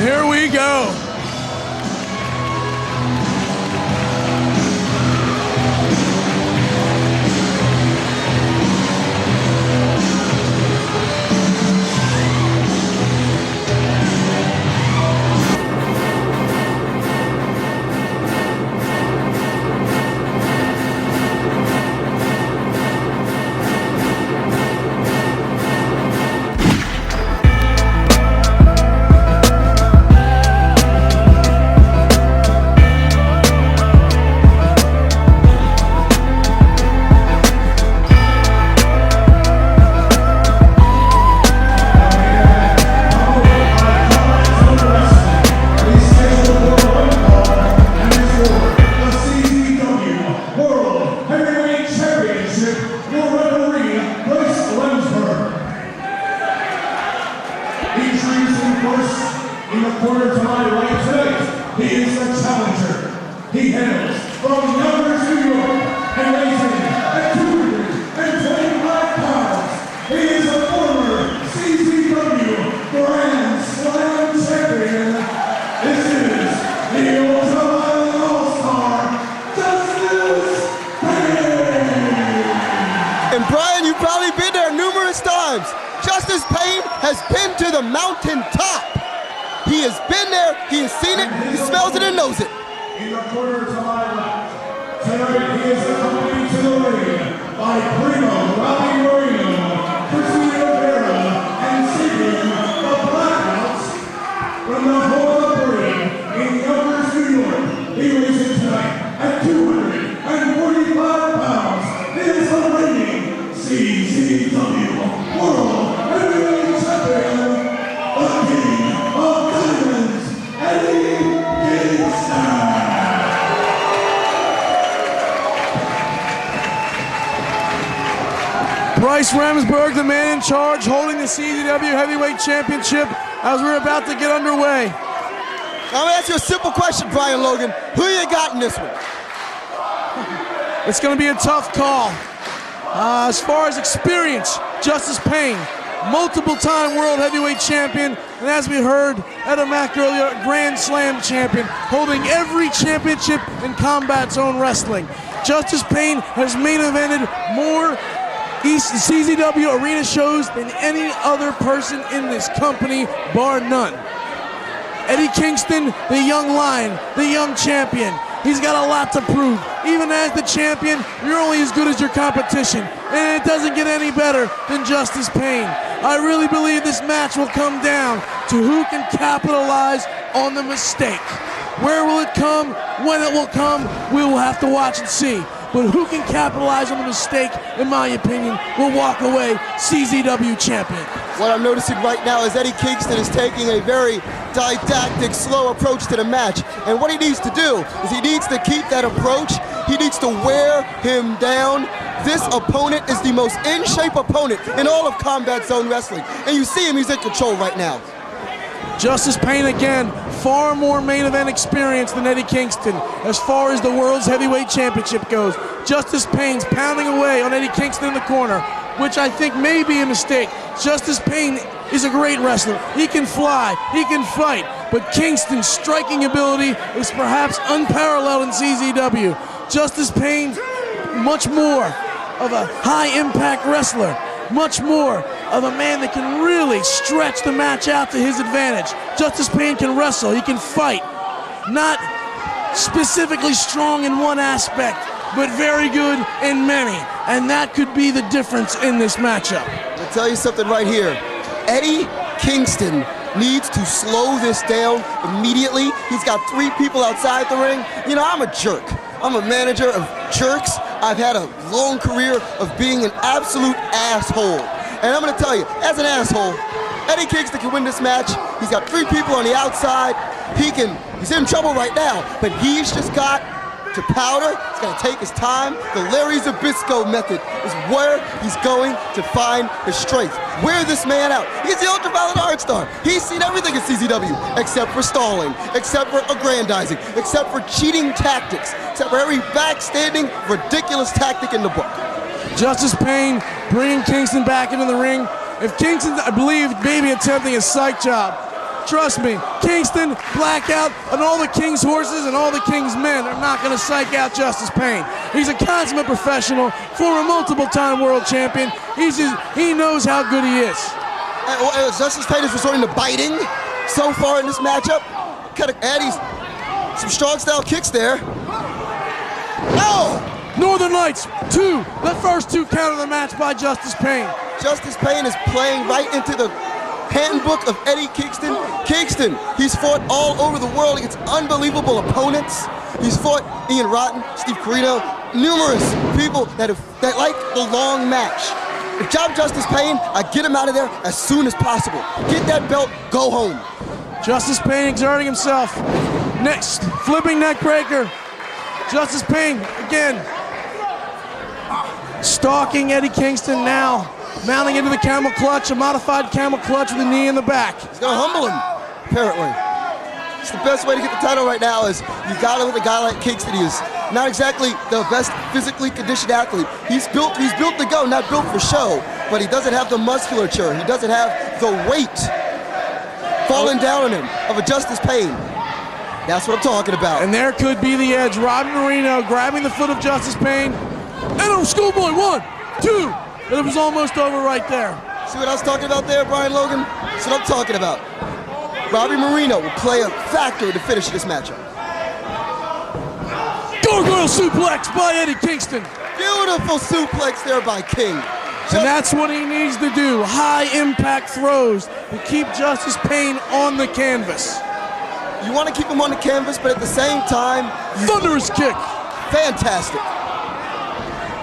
here we go. In the corner to my right tonight, he is the challenger. He hails from Yonkers, New York, and weighs in at 225 pounds. He is a former CZW Grand Slam champion. This is the Ultimate All-Star, Justice Payne. And Brian, you've probably been there numerous times. Justice Payne has been to the mountaintop. He has been there, he has seen it, he smells it and knows it. In the corner to my left, tonight he is accompanied to the ring by Primo Robbie Marino, Christina Rivera, and seeking the Blackouts from the Hall of Fame in Yonkers, New York. He weighs in tonight at 245 pounds. It is the reigning CZW World Heavyweight Champion, the King of Diamonds, Eddie Kingston. Bryce Remsburg, the man in charge, holding the CZW Heavyweight Championship as we're about to get underway. I'm gonna ask you a simple question, Brian Logan. Who you got in this one? It's going to be a tough call. As far as experience, Justice Payne, multiple-time World Heavyweight Champion, and as we heard Etta Mack earlier, Grand Slam Champion, holding every championship in Combat Zone Wrestling. Justice Payne has main evented more CZW arena shows than any other person in this company, bar none. Eddie Kingston, the young lion, the young champion. He's got a lot to prove. Even as the champion, you're only as good as your competition. And it doesn't get any better than Justice Payne. I really believe this match will come down to who can capitalize on the mistake. Where will it come? When it will come, we will have to watch and see. But who can capitalize on the mistake, in my opinion, will walk away CZW champion. What I'm noticing right now is Eddie Kingston is taking a very didactic, slow approach to the match. And what he needs to do is he needs to keep that approach. He needs to wear him down. This opponent is the most in-shape opponent in all of Combat Zone Wrestling. And you see him, he's in control right now. Justice Payne, again, far more main event experience than Eddie Kingston as far as the World's Heavyweight Championship goes. Justice Payne's pounding away on Eddie Kingston in the corner, which I think may be a mistake. Justice Payne is a great wrestler. He can fly, he can fight, but Kingston's striking ability is perhaps unparalleled in CZW. Justice Payne, much more of a high-impact wrestler, much more of a man that can really stretch the match out to his advantage. Justice Payne can wrestle, he can fight. Not specifically strong in one aspect, but very good in many. And that could be the difference in this matchup. I'll tell you something right here. Eddie Kingston needs to slow this down immediately. He's got 3 people outside the ring. You know, I'm a jerk. I'm a manager of jerks. I've had a long career of being an absolute asshole. And I'm gonna tell you, as an asshole, Eddie Kingston can win this match. He's got 3 people on the outside. He's in trouble right now, but he's just got to powder. It's gonna take his time. The Larry Zbyszko method is where he's going to find his strength. Wear this man out. He's the ultraviolet art star. He's seen everything in CZW, except for stalling, except for aggrandizing, except for cheating tactics, except for every backstanding, ridiculous tactic in the book. Justice Payne bringing Kingston back into the ring. If Kingston, I believe, maybe attempting a psych job. Trust me, Kingston, Blackout, and all the King's horses and all the King's men are not going to psych out Justice Payne. He's a consummate professional, former multiple-time world champion. He knows how good he is. Justice Payne is resorting to biting so far in this matchup. Kind of Eddie's some strong style kicks there. Oh! Northern Lights, the first 2 count of the match by Justice Payne. Justice Payne is playing right into the handbook of Eddie Kingston. Kingston, he's fought all over the world against unbelievable opponents. He's fought Ian Rotten, Steve Corino, numerous people that like the long match. If job Justice Payne, I get him out of there as soon as possible. Get that belt, go home. Justice Payne exerting himself. Next, flipping neck breaker. Justice Payne, again, stalking Eddie Kingston now. Mounting into the camel clutch, a modified camel clutch with a knee in the back. He's gonna humble him, apparently. It's the best way to get the title right now is you got it with a guy like Kingston. He is not exactly the best physically conditioned athlete. He's built to go, not built for show, but he doesn't have the musculature. He doesn't have the weight falling down on him of a Justice Payne. That's what I'm talking about. And there could be the edge. Robbie Marino grabbing the foot of Justice Payne. And a schoolboy, 1, 2. And it was almost over right there. See what I was talking about there, Brian Logan? That's what I'm talking about. Robbie Marino will play a factor to finish this matchup. Gargoyle suplex by Eddie Kingston. Beautiful suplex there by King. And that's what he needs to do. High impact throws to keep Justice Payne on the canvas. You want to keep him on the canvas, but at the same time, thunderous kick. Fantastic.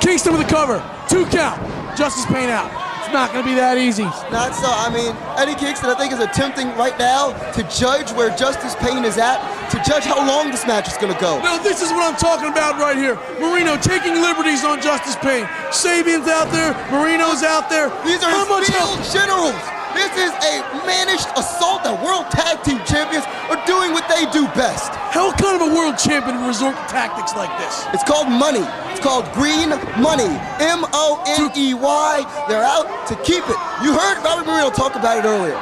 Kingston with the cover. 2 count. Justice Payne out. It's not going to be that easy. Not so. I mean, Eddie Kingston, I think, is attempting right now to judge where Justice Payne is at, to judge how long this match is going to go. Now, this is what I'm talking about right here. Marino taking liberties on Justice Payne. Sabian's out there. Marino's out there. These are his field generals. This is a managed assault that World Tag Team Champions are doing what they do best. How kind of a world champion would resort to tactics like this? It's called money. It's called green money. M-O-N-E-Y. They're out to keep it. You heard Robert Marino talk about it earlier.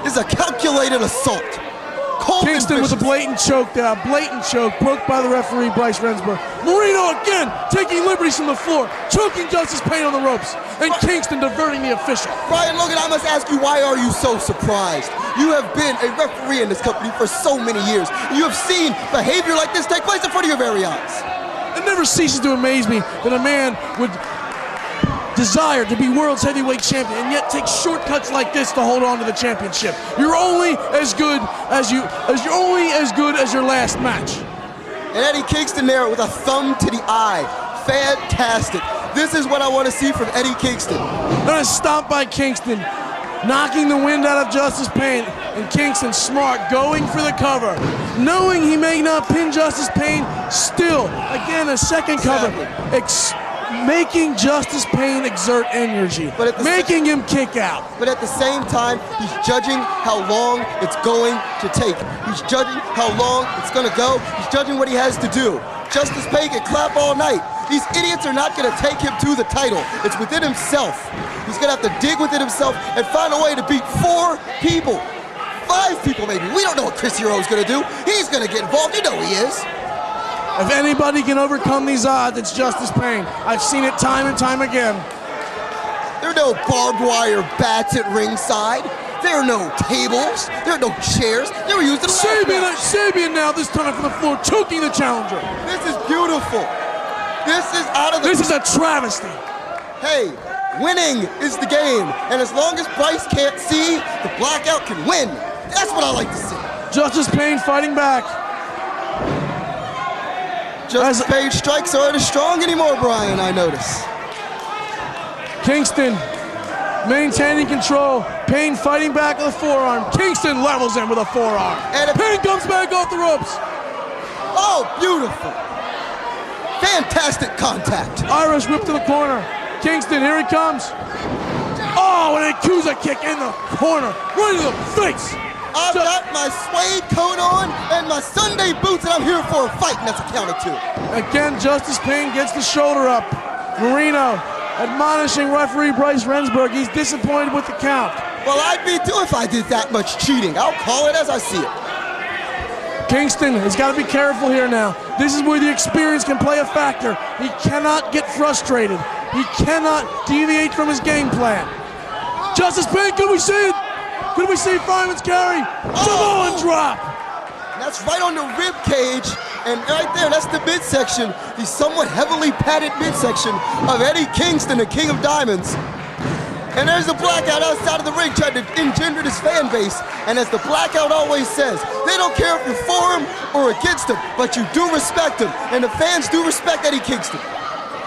This is a calculated assault. Kingston with a blatant choke broke by the referee, Bryce Rensburg. Marino again taking liberties from the floor, choking Justice Payne on the ropes, and Kingston diverting the official. Brian Logan, I must ask you, why are you so surprised? You have been a referee in this company for so many years. You have seen behavior like this take place in front of your very eyes. It never ceases to amaze me that a man would desire to be world's heavyweight champion and yet take shortcuts like this to hold on to the championship. You're only as good as your last match. And Eddie Kingston there with a thumb to the eye. Fantastic. This is what I want to see from Eddie Kingston. And a stomp by Kingston, knocking the wind out of Justice Payne. And Kingston smart, going for the cover. Knowing he may not pin Justice Payne, still, again, a second cover. Making Justice Payne exert energy, making him kick out. But at the same time, he's judging how long it's going to take. He's judging how long it's going to go. He's judging what he has to do. Justice Payne can clap all night. These idiots are not going to take him to the title. It's within himself. He's going to have to dig within himself and find a way to beat 4 people. 5 people maybe. We don't know what Chris Hero is going to do. He's going to get involved. You know he is. If anybody can overcome these odds, it's Justice Payne. I've seen it time and time again. There are no barbed wire bats at ringside. There are no tables. There are no chairs. They were used in Sabian now this time from the floor, choking the challenger. This is beautiful. This is out of the... This is a travesty. Hey, winning is the game. And as long as Bryce can't see, the Blackout can win. That's what I like to see. Justice Payne fighting back. Justice Payne strikes aren't as strong anymore, Brian, I notice. Kingston maintaining control. Payne fighting back with a forearm. Kingston levels him with a forearm. And Payne comes back off the ropes. Oh, beautiful. Fantastic contact. Irish whip to the corner. Kingston, here he comes. Oh, and a Yakuza kick in the corner. Right in the face. I've got my suede coat on and my Sunday boots, and I'm here for a fight, and that's a count of 2. Again, Justice Payne gets the shoulder up. Marino admonishing referee Bryce Rensburg. He's disappointed with the count. Well, I'd be too if I did that much cheating. I'll call it as I see it. Kingston has got to be careful here now. This is where the experience can play a factor. He cannot get frustrated. He cannot deviate from his game plan. Justice Pain, could we see it? Could we see Fireman's carry? Samoan drop. That's right on the rib cage, and right there, that's the midsection, the somewhat heavily padded midsection of Eddie Kingston, the King of Diamonds. And there's the Blackout outside of the ring trying to engender this fan base. And as the Blackout always says, they don't care if you're for him or against him, but you do respect him. And the fans do respect Eddie Kingston.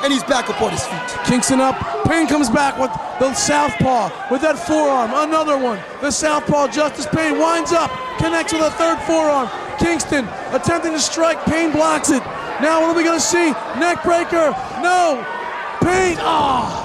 And he's back up on his feet. Kingston up. Pain comes back with the southpaw, with that forearm. Another one. The southpaw, Justice Pain winds up, connects with a third forearm. Kingston attempting to strike. Pain blocks it. Now what are we going to see? Neck breaker. No. Pain. Ah.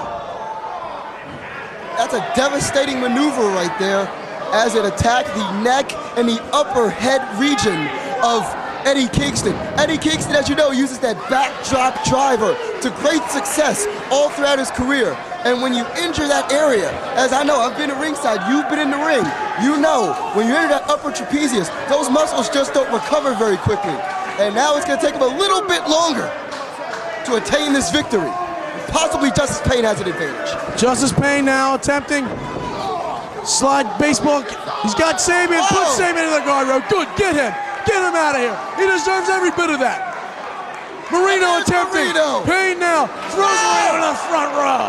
That's a devastating maneuver right there as it attacked the neck and the upper head region of Eddie Kingston. Eddie Kingston, as you know, uses that backdrop driver to great success all throughout his career. And when you injure that area, as I know, I've been to ringside, you've been in the ring, you know, when you enter that upper trapezius, those muscles just don't recover very quickly. And now it's gonna take him a little bit longer to attain this victory. Possibly Justice Pain has an advantage. Justice Pain now attempting slide baseball. He's got Sabian. Put Sabian in the guardrail. Good. Get him. Get him out of here. He deserves every bit of that. Marino attempting. Marino. Pain now throws Marino in the front row.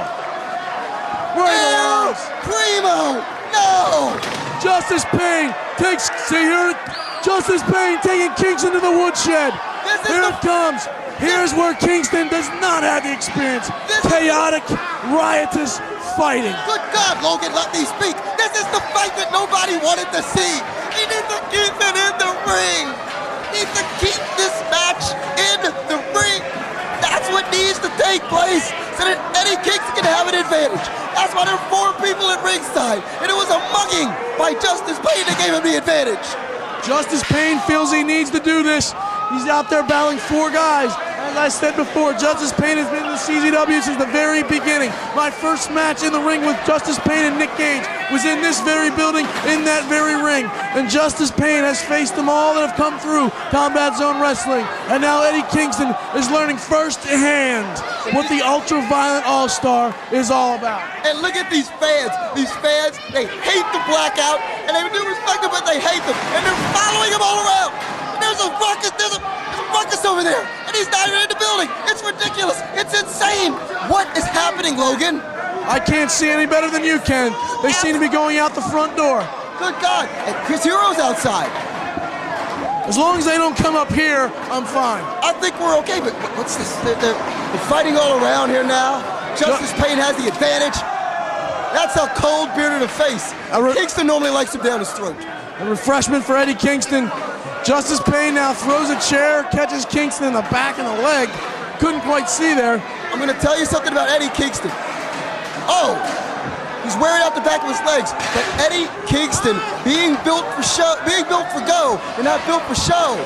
Right in the arms. Primo. No. Justice Pain takes. See here. Justice Pain taking Kingston to the woodshed. Here it comes. Here's where Kingston does not have the experience. Chaotic, riotous fighting. Good God, Logan, let me speak. This is the fight that nobody wanted to see. He needs to keep it in the ring. He needs to keep this match in the ring. That's what needs to take place so that Eddie Kingston can have an advantage. That's why there are 4 people at ringside, and it was a mugging by Justice Pain that gave him the advantage. Justice Pain feels he needs to do this. He's out there battling 4 guys. As I said before, Justice Pain has been in the CZW since the very beginning. My first match in the ring with Justice Pain and Nick Gage was in this very building, in that very ring. And Justice Pain has faced them all that have come through Combat Zone Wrestling. And now Eddie Kingston is learning firsthand what the ultra-violent all-star is all about. And look at these fans. These fans, they hate the Blackout, and they do respect him, but they hate them. And they're following him all around. And there's a ruckus over there. He's not even in the building. It's ridiculous. It's insane. What is happening, Logan? I can't see any better than you can. They seem to be going out the front door. Good God. And Chris Hero's outside. As long as they don't come up here, I'm fine. I think we're okay, but what's this? They're fighting all around here now. Justice Pain has the advantage. That's a cold beer to the face. Kingston normally likes him down his throat. A refreshment for Eddie Kingston. Justice Pain now throws a chair, catches Kingston in the back and the leg. Couldn't quite see there. I'm gonna tell you something about Eddie Kingston. Oh, he's wearing out the back of his legs. But Eddie Kingston, being built for show, being built for go, and not built for show.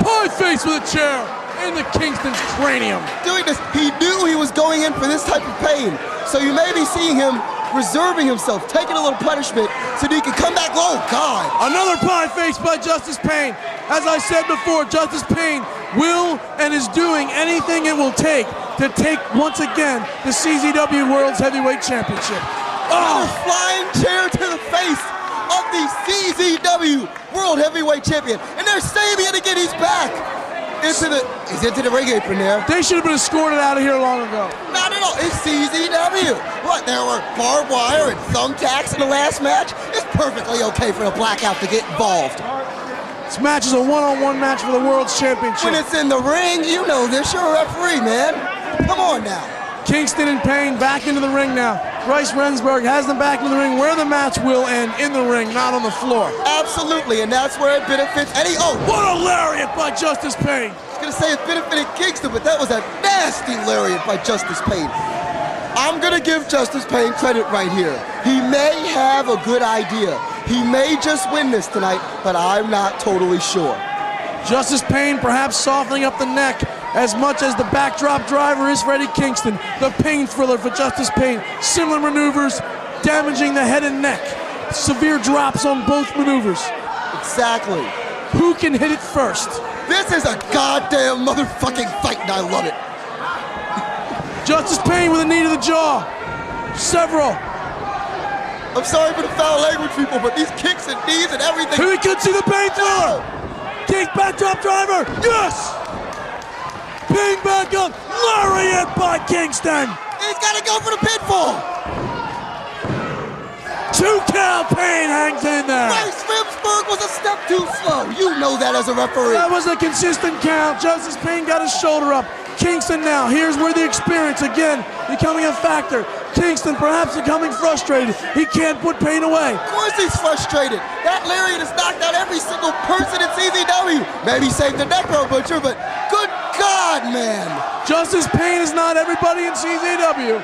Pie face with a chair into Kingston's cranium. Doing this, he knew he was going in for this type of pain. So you may be seeing him reserving himself, taking a little punishment so that he can come back. Oh, God. Another pie face by Justice Pain. As I said before, Justice Pain will and is doing anything it will take to take, once again, the CZW World's Heavyweight Championship. Another flying chair to the face of the CZW World Heavyweight Champion. And there's Sabian again, he's back. He's into the ring apron there. They should have been escorted out of here long ago. Not at all. It's CZW. What, there were barbed wire and thumbtacks in the last match? It's perfectly okay for the Blackout to get involved. This match is a one-on-one match for the World's Championship. When it's in the ring, you know this. You're a referee, man. Come on now. Kingston and Pain back into the ring now. Bryce Rensburg has them back in the ring where the match will end, in the ring, not on the floor. Absolutely, and that's where it benefits Eddie. Oh, what a lariat by Justice Pain. I was going to say it benefited Kingston, but that was a nasty lariat by Justice Pain. I'm going to give Justice Pain credit right here. He may have a good idea. He may just win this tonight, but I'm not totally sure. Justice Pain perhaps softening up the neck as much as the backdrop driver is for Eddie Kingston. The pain thriller for Justice Pain. Similar maneuvers damaging the head and neck severe drops on both maneuvers. Exactly. Who can hit it first? This is a goddamn motherfucking fight, and I love it. Justice Pain with a knee to the jaw. Several. I'm sorry for the foul language, people, but these kicks and knees and everything. Here we could see the Pain thriller. King backdrop driver. Yes. Pain back up. Lariat by Kingston. He's got to go for the pinfall. 2 count. Pain hangs in there. Bryce Remsburg was a step too slow. You know that as a referee. That was a consistent count. Justice Pain got his shoulder up. Kingston now, here's where the experience again becoming a factor. Kingston perhaps becoming frustrated. He can't put Pain away. Of course he's frustrated. That lariat has knocked out every single person in CZW. Maybe saved the Necro Butcher, but good God, man. Justice Pain is not everybody in CZW.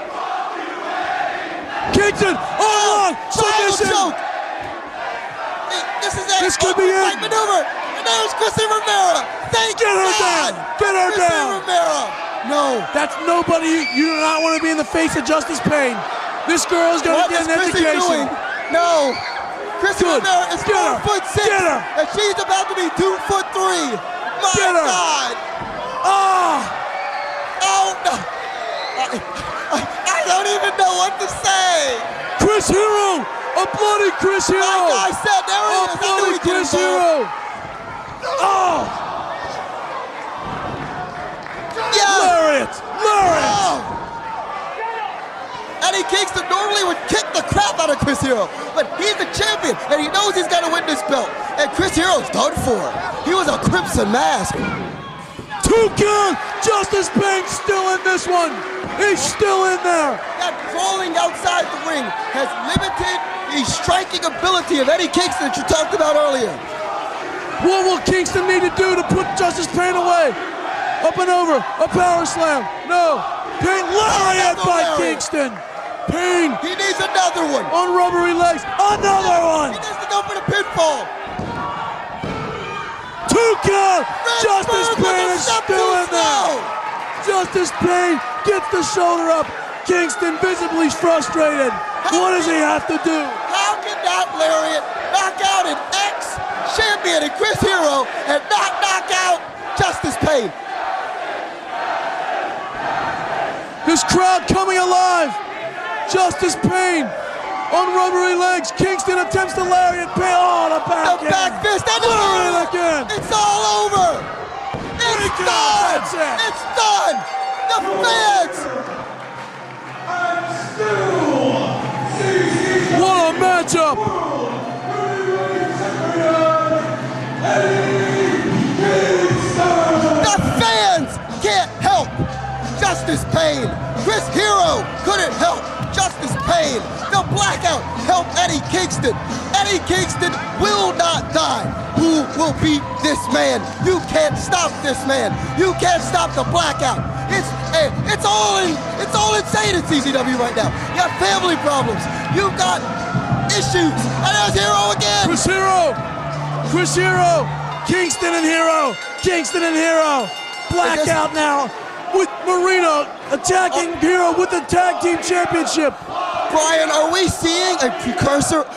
Kingston, oh, submission. Choke. This is This could be it. Maneuver. And there's Chrissy Rivera. Thank Get her God. down. Get her Chrissy down. Rivera. No. That's nobody. You do not want to be in the face of Justice Pain. This girl is going to What get is an Chrissy education. doing? No. Chrissy Good. Rivera is Get her. 4'6", Get her. and she's about to be 2'3". My Get her. God. Oh, Oh no. I don't even know what to say. Chris Hero. A bloody Chris Hero. Like I said, there he is. I knew bloody he'd get Chris involved. Hero. Oh, Yeah. Lariat. Lariat. Oh. Eddie Kingston normally would kick the crap out of Chris Hero, but he's the champion, and he knows he's got to win this belt. And Chris Hero's done for. He was a Crimson Mask. 2 count. Justice Pain still in this one. He's still in there. That crawling outside the ring has limited the striking ability of Eddie Kingston that you talked about earlier. What will Kingston need to do to put Justice Pain away? Up and over. A power slam. No. Pain. Lariat Another by lariat. Kingston. Pain He needs another one. on rubbery legs. Another one. He needs to go for the pinfall. 2 count. Justice Remsburg was Pain a is step still too in there. slow. Justice Pain gets the shoulder up. Kingston visibly frustrated. What does he have to do? How can that lariat knock out an ex-champion and Chris Hero and not knock out Justice Pain? This crowd coming alive. Justice Pain on rubbery legs. Kingston attempts the lariat. Pain. Oh, the back The back end. fist. And Lariat again. It's all over. It's Break it up, done. that's it. It's done. The fans. What a matchup. The fans can't help Justice Pain. Chris Hero couldn't help Justice Pain. The blackout helped Eddie Kingston. Eddie Kingston will not die. Who will beat this man? You can't stop this man. You can't stop the blackout. It's all insane in CZW right now. You got family problems. You've got issues. And there's Hero again. Chris Hero. Chris Hero. Kingston and Hero. Kingston and Hero. Blackout now with Marino attacking Hero with the tag team championship. Brian, are we seeing a precursor